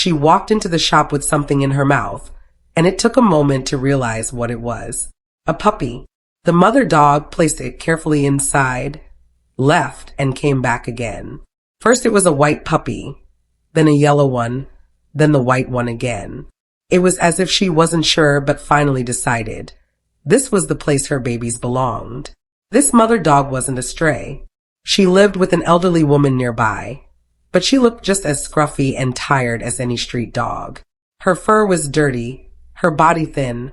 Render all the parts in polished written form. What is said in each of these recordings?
She walked into the shop with something in her mouth, and it took a moment to realize what it was. A puppy. The mother dog placed it carefully inside, left, and came back again. First it was a white puppy, then a yellow one, then the white one again. It was as if she wasn't sure but finally decided. This was the place her babies belonged. This mother dog wasn't a stray. She lived with an elderly woman nearby, but she looked just as scruffy and tired as any street dog. Her fur was dirty, her body thin,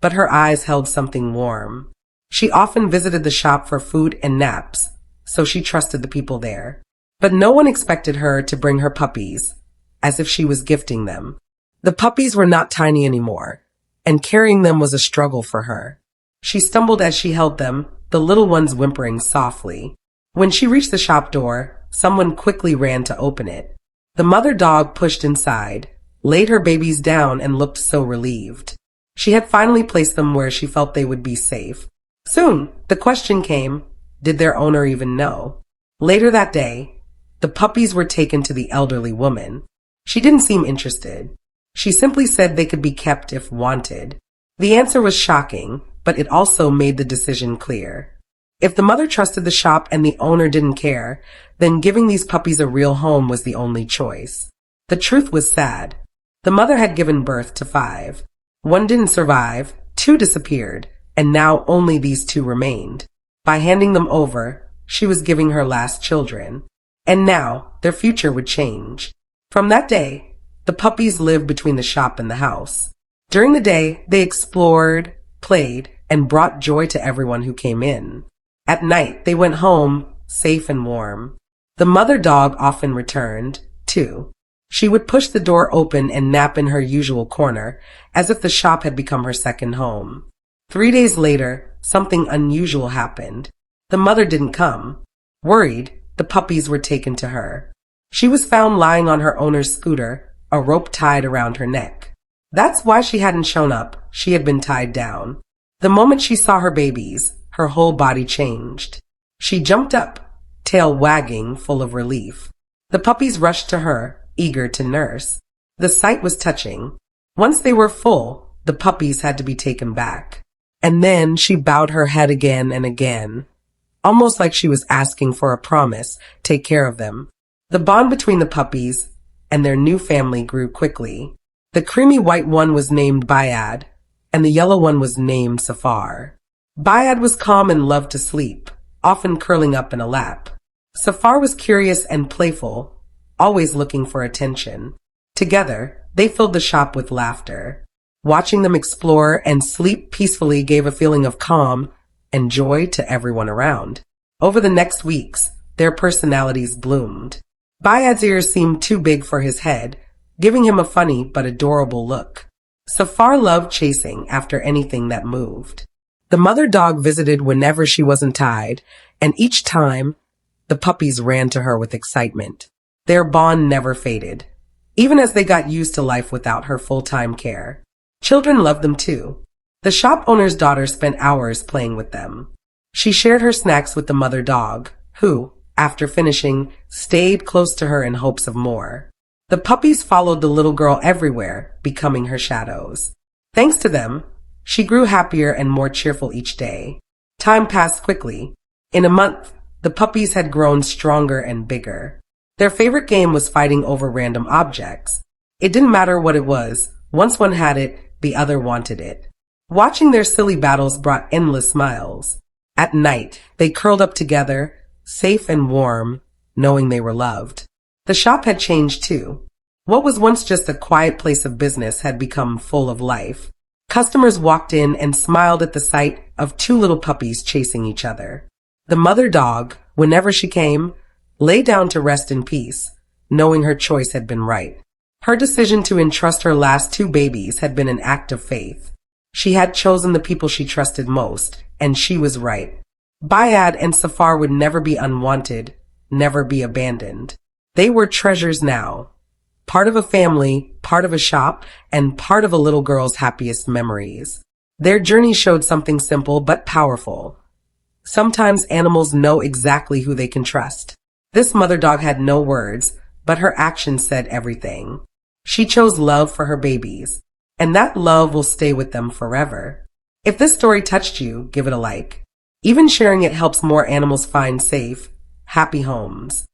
but her eyes held something warm. She often visited the shop for food and naps, so she trusted the people there. But no one expected her to bring her puppies, as if she was gifting them. The puppies were not tiny anymore, and carrying them was a struggle for her. She stumbled as she held them, the little ones whimpering softly. When she reached the shop door, someone quickly ran to open it. The mother dog pushed inside, laid her babies down, and looked so relieved. She had finally placed them where she felt they would be safe. Soon, the question came, did their owner even know? Later that day, the puppies were taken to the elderly woman. She didn't seem interested. She simply said they could be kept if wanted. The answer was shocking, but it also made the decision clear. If the mother trusted the shop and the owner didn't care, then giving these puppies a real home was the only choice. The truth was sad. The mother had given birth to 5. 1 didn't survive, 2 disappeared, and now only these 2 remained. By handing them over, she was giving her last children. And now, their future would change. From that day, the puppies lived between the shop and the house. During the day, they explored, played, and brought joy to everyone who came in. At night, they went home, safe and warm. The mother dog often returned, too. She would push the door open and nap in her usual corner, as if the shop had become her second home. 3 days later, something unusual happened. The mother didn't come. Worried, the puppies were taken to her. She was found lying on her owner's scooter, a rope tied around her neck. That's why she hadn't shown up. She had been tied down. The moment she saw her babies, her whole body changed. She jumped up, tail wagging, full of relief. The puppies rushed to her, eager to nurse. The sight was touching. Once they were full, the puppies had to be taken back. And then she bowed her head again and again, almost like she was asking for a promise, take care of them. The bond between the puppies and their new family grew quickly. The creamy white one was named Bayad, and the yellow one was named Safar. Bayad was calm and loved to sleep, often curling up in a lap. Safar was curious and playful, always looking for attention. Together, they filled the shop with laughter. Watching them explore and sleep peacefully gave a feeling of calm and joy to everyone around. Over the next weeks, their personalities bloomed. Bayad's ears seemed too big for his head, giving him a funny but adorable look. Safar loved chasing after anything that moved. The mother dog visited whenever she wasn't tied, and each time, the puppies ran to her with excitement. Their bond never faded, even as they got used to life without her full-time care. Children loved them too. The shop owner's daughter spent hours playing with them. She shared her snacks with the mother dog, who, after finishing, stayed close to her in hopes of more. The puppies followed the little girl everywhere, becoming her shadows. Thanks to them, she grew happier and more cheerful each day. Time passed quickly. In a month, the puppies had grown stronger and bigger. Their favorite game was fighting over random objects. It didn't matter what it was. Once one had it, the other wanted it. Watching their silly battles brought endless smiles. At night, they curled up together, safe and warm, knowing they were loved. The shop had changed too. What was once just a quiet place of business had become full of life. Customers walked in and smiled at the sight of 2 little puppies chasing each other. The mother dog, whenever she came, lay down to rest in peace, knowing her choice had been right. Her decision to entrust her last 2 babies had been an act of faith. She had chosen the people she trusted most, and she was right. Bayad and Safar would never be unwanted, never be abandoned. They were treasures now. Part of a family, part of a shop, and part of a little girl's happiest memories. Their journey showed something simple but powerful. Sometimes animals know exactly who they can trust. This mother dog had no words, but her actions said everything. She chose love for her babies, and that love will stay with them forever. If this story touched you, give it a like. Even sharing it helps more animals find safe, happy homes.